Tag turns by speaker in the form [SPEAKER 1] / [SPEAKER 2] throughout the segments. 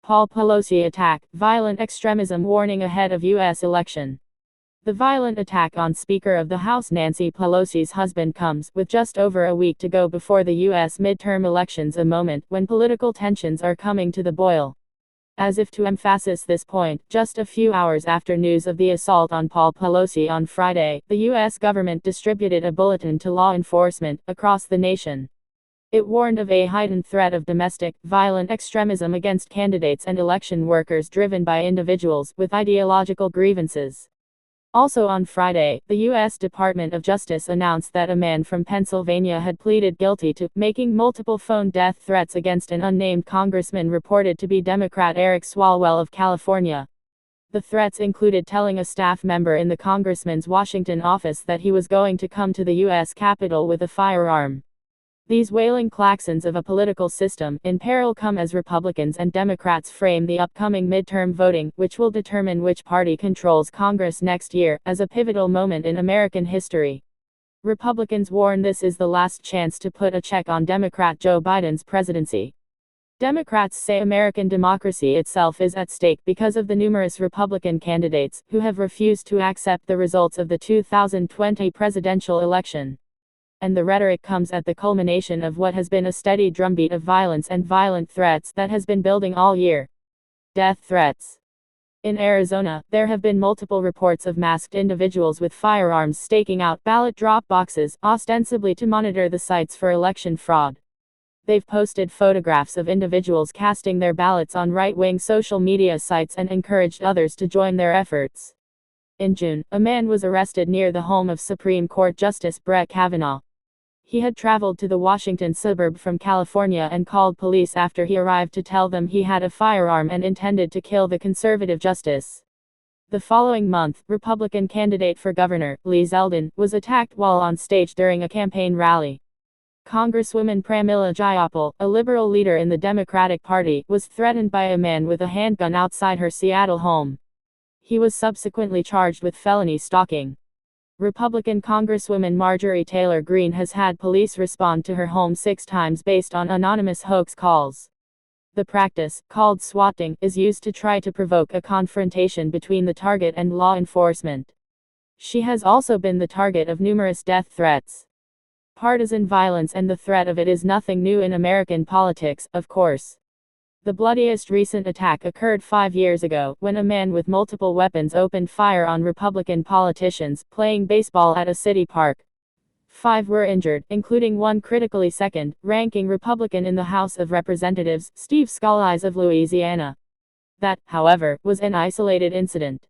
[SPEAKER 1] Paul Pelosi attack, violent extremism warning ahead of U.S. election. The violent attack on Speaker of the House Nancy Pelosi's husband comes with just over a week to go before the U.S. midterm elections, a moment when political tensions are coming to the boil. As if to emphasize this point, just a few hours after news of the assault on Paul Pelosi on Friday, the U.S. government distributed a bulletin to law enforcement across the nation. It warned of a heightened threat of domestic, violent extremism against candidates and election workers driven by individuals with ideological grievances. Also on Friday, the U.S. Department of Justice announced that a man from Pennsylvania had pleaded guilty to making multiple phone death threats against an unnamed congressman reported to be Democrat Eric Swalwell of California. The threats included telling a staff member in the congressman's Washington office that he was going to come to the U.S. Capitol with a firearm. These wailing claxons of a political system in peril come as Republicans and Democrats frame the upcoming midterm voting, which will determine which party controls Congress next year, as a pivotal moment in American history. Republicans warn this is the last chance to put a check on Democrat Joe Biden's presidency. Democrats say American democracy itself is at stake because of the numerous Republican candidates who have refused to accept the results of the 2020 presidential election. And the rhetoric comes at the culmination of what has been a steady drumbeat of violence and violent threats that has been building all year. Death threats. In Arizona, there have been multiple reports of masked individuals with firearms staking out ballot drop boxes, ostensibly to monitor the sites for election fraud. They've posted photographs of individuals casting their ballots on right-wing social media sites and encouraged others to join their efforts. In June, a man was arrested near the home of Supreme Court Justice Brett Kavanaugh. He had traveled to the Washington suburb from California and called police after he arrived to tell them he had a firearm and intended to kill the conservative justice. The following month, Republican candidate for governor, Lee Zeldin, was attacked while on stage during a campaign rally. Congresswoman Pramila Jayapal, a liberal leader in the Democratic Party, was threatened by a man with a handgun outside her Seattle home. He was subsequently charged with felony stalking. Republican Congresswoman Marjorie Taylor Greene has had police respond to her home 6 times based on anonymous hoax calls. The practice, called swatting, is used to try to provoke a confrontation between the target and law enforcement. She has also been the target of numerous death threats. Partisan violence and the threat of it is nothing new in American politics, of course. The bloodiest recent attack occurred 5 years ago, when a man with multiple weapons opened fire on Republican politicians playing baseball at a city park. 5 were injured, including one critically second-ranking Republican in the House of Representatives, Steve Scalise of Louisiana. That, however, was an isolated incident.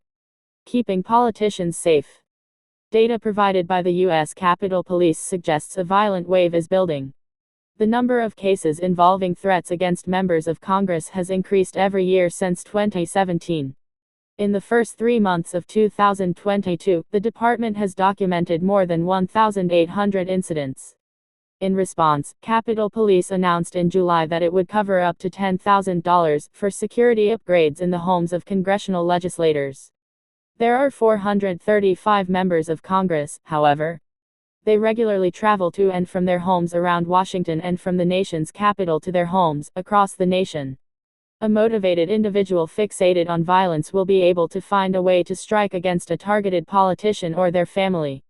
[SPEAKER 1] Keeping politicians safe. Data provided by the U.S. Capitol Police suggests a violent wave is building. The number of cases involving threats against members of Congress has increased every year since 2017. In the first 3 months of 2022, the department has documented more than 1,800 incidents. In response, Capitol Police announced in July that it would cover up to $10,000 for security upgrades in the homes of congressional legislators. There are 435 members of Congress, however. They regularly travel to and from their homes around Washington and from the nation's capital to their homes across the nation. A motivated individual fixated on violence will be able to find a way to strike against a targeted politician or their family.